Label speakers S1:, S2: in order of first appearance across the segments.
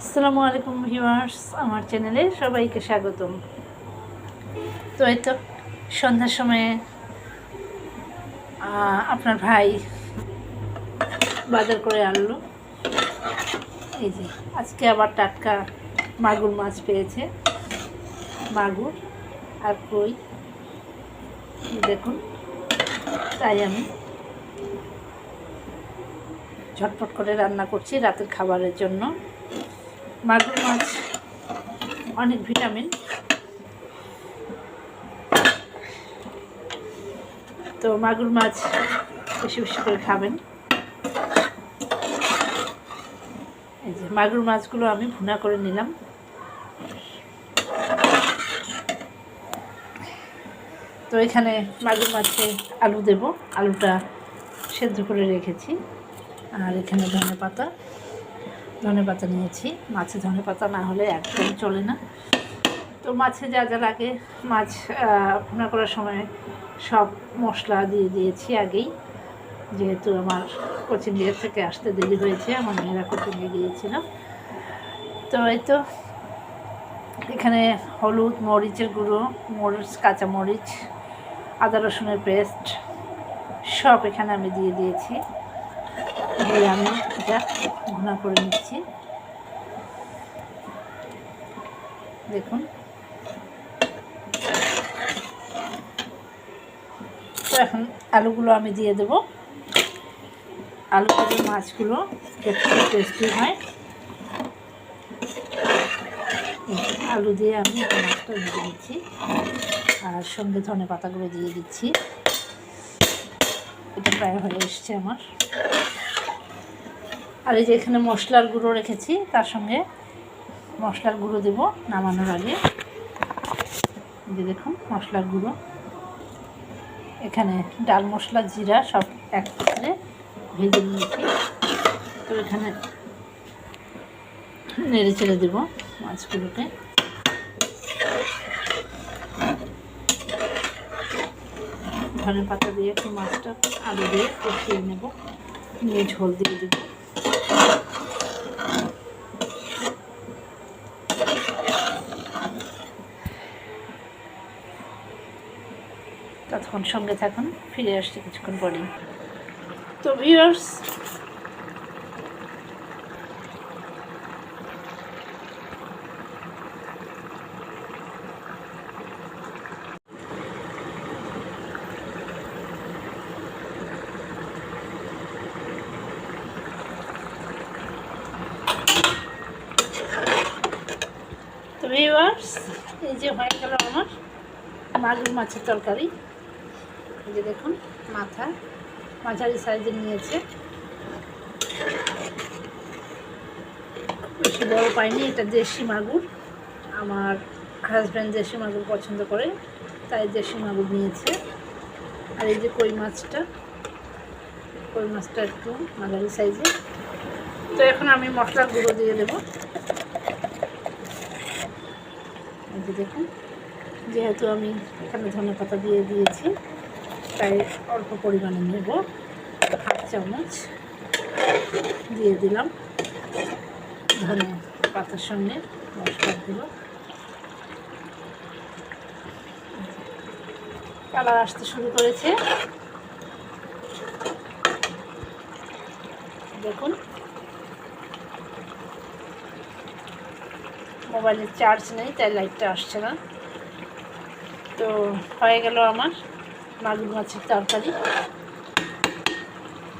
S1: আসসালামু আলাইকুম ভিউয়ার্স, আমার চ্যানেলে সবাইকে স্বাগতম। তো এই তো সন্ধ্যার সময়ে আপনার ভাই বাজার করে আনলো। এই যে আজকে আবার টাটকা মাগুর মাছ পেয়েছে, মাগুর আর কই দেখুন। তাই আমি ঝটপট করে রান্না করছি রাতের খাবারের জন্য। মাগুর মাছ অনেক ভিটামিন, তো মাগুর মাছ বেশি বেশি করে খাবেন। এই যে মাগুর মাছগুলো আমি ভুনা করে নিলাম। তো এখানে মাগুর মাছে আলু দেব, আলুটা সেদ্ধ করে রেখেছি। আর এখানে ধনে পাতা নিয়েছি। মাছে ধনে পাতা না হলে একদম চলে না। তো মাছে যা যা লাগে, মাছ ভুনা করার সময় সব মশলা দিয়ে দিয়েছি আগেই, যেহেতু আমার কোচিং থেকে আসতে দেরি হয়েছে, আমার মেয়েরা কোচিংয়ে গিয়েছিল। তো এই তো এখানে হলুদ, মরিচের গুঁড়ো, কাঁচা মরিচ, আদা রসুনের পেস্ট সব এখানে আমি দিয়ে দিয়েছি। দিয়ে আমি এটা ভুনা করে নিচ্ছি। দেখুন, তো এখন আলুগুলো আমি দিয়ে দেবো। আলু দিয়ে মাছগুলো একটু টেস্টি হয়। আলু দিয়ে আমি মাছটা ভেজে দিচ্ছি, আর সঙ্গে ধনে পাতাগুলো দিয়ে দিচ্ছি। এটা প্রায় হয়ে এসছে আমার। আর এই যে এখানে মশলার গুঁড়ো রেখেছি, তার সঙ্গে মশলার গুঁড়ো দেব নামানোর আগে। যে দেখুন মশলার গুঁড়ো, এখানে ডাল মশলা, জিরা সব এক করে ভেজে নিয়েছি। তো এখানে নেড়ে চেড়ে দেবো মাছগুলোকে। ধনে পাতা দিয়ে একটু মাছটা আলু দিয়ে কষিয়ে নেব, নিয়ে ঝোল দিয়ে দেব। ততক্ষণ সঙ্গে থাকুন, ফিরে আসছি কিছুক্ষণ পরেই। তো ভিউয়ার্স, এই যে হয়ে গেল আমার মাগুর মাছের তরকারি। এই যে দেখুন, মাথা মাঝারি সাইজের নিয়েছে, বেশি বড় পাইনি। এটা দেশি মাগুর, আমার হাজব্যান্ড দেশি মাগুর পছন্দ করে, তাই দেশি মাগুর নিয়েছে। আর এই যে কই মাছটা একটু মাঝারি সাইজের। তো এখন আমি মশলার গুঁড়ো দিয়ে দেবো। এই যে দেখুন, যেহেতু আমি এখানে ধনে পাতা দিয়ে দিয়েছি, তাই অল্প পরিমাণে নেব, হাফ চামচ দিয়ে দিলাম। ধনে পাতার সঙ্গে মশলাগুলো কালার আসতে শুরু করেছে। দেখুন, মোবাইলের চার্জ নেই তাই লাইটটা আসছে না। তো হয়ে গেল আমার মাগুর মাছের তরকারি।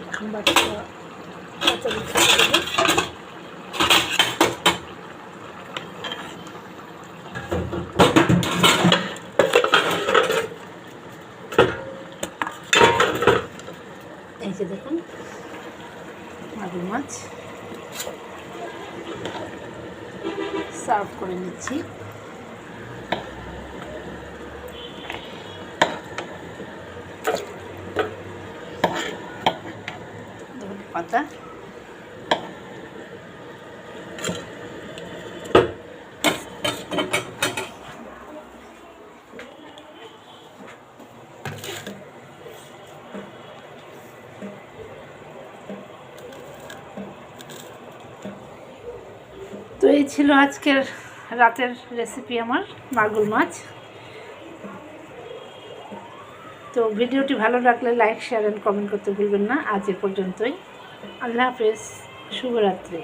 S1: এখন বাচ্চারা এই যে দেখুন মাগুর মাছ সার্ভ করে নিচ্ছি। ধনে পাতা, তো এই ছিল আজকের রাতের রেসিপি আমার মাগুর মাছ। তো ভিডিওটি ভালো লাগলে লাইক, শেয়ার অ্যান্ড কমেন্ট করতে ভুলবেন না। আজ এ পর্যন্তই। আল্লাহ হাফেজ, শুভরাত্রি।